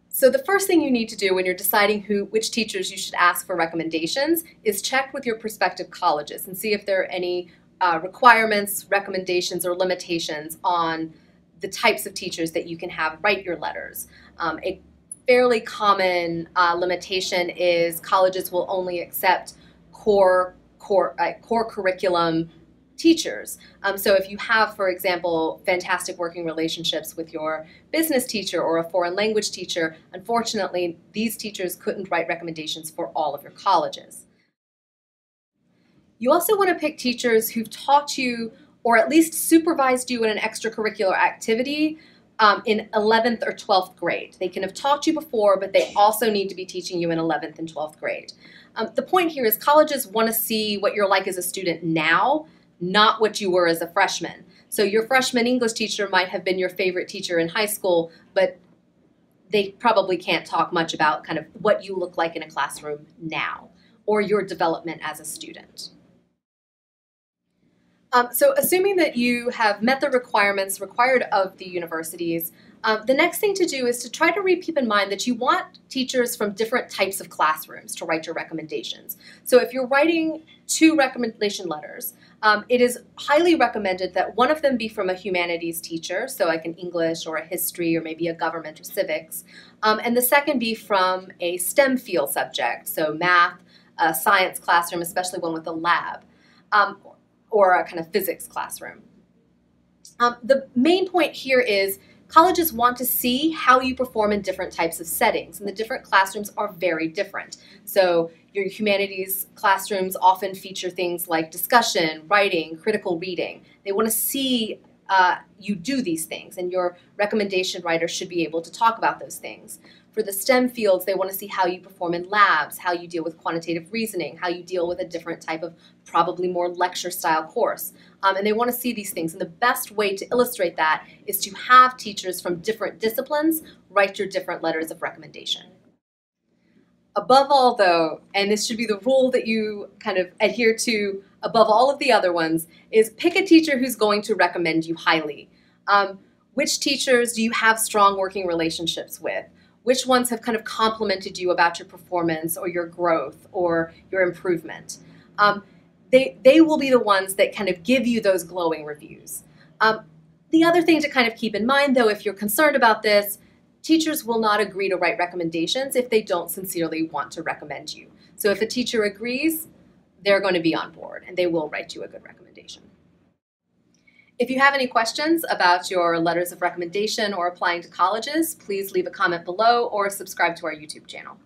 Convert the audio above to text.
So the first thing you need to do when you're deciding which teachers you should ask for recommendations is check with your prospective colleges and see if there are any requirements, recommendations, or limitations on the types of teachers that you can have write your letters. A fairly common limitation is colleges will only accept core curriculum teachers. So if you have, for example, fantastic working relationships with your business teacher or a foreign language teacher, unfortunately, these teachers couldn't write recommendations for all of your colleges. You also want to pick teachers who've taught you or at least supervised you in an extracurricular activity in 11th or 12th grade. They can have taught you before, but they also need to be teaching you in 11th and 12th grade. The point here is colleges want to see what you're like as a student now, not what you were as a freshman. So your freshman English teacher might have been your favorite teacher in high school, but they probably can't talk much about kind of what you look like in a classroom now or your development as a student. So assuming that you have met the requirements required of the universities, the next thing to do is to try to keep in mind that you want teachers from different types of classrooms to write your recommendations. So if you're writing 2 recommendation letters, it is highly recommended that one of them be from a humanities teacher, so like an English or a history or maybe a government or civics, and the second be from a STEM field subject, so math, a science classroom, especially one with a lab, or a kind of physics classroom. The main point here is colleges want to see how you perform in different types of settings, and the different classrooms are very different. So your humanities classrooms often feature things like discussion, writing, critical reading. They want to see you do these things, and your recommendation writer should be able to talk about those things. For the STEM fields, they want to see how you perform in labs, how you deal with quantitative reasoning, how you deal with a different type of probably more lecture-style course. And they want to see these things. And the best way to illustrate that is to have teachers from different disciplines write your different letters of recommendation. Above all, though, and this should be the rule that you kind of adhere to above all of the other ones, is pick a teacher who's going to recommend you highly. Which teachers do you have strong working relationships with? Which ones have kind of complimented you about your performance or your growth or your improvement? They will be the ones that kind of give you those glowing reviews. The other thing to kind of keep in mind, though, if you're concerned about this, teachers will not agree to write recommendations if they don't sincerely want to recommend you. So if a teacher agrees, they're going to be on board and they will write you a good recommendation. If you have any questions about your letters of recommendation or applying to colleges, please leave a comment below or subscribe to our YouTube channel.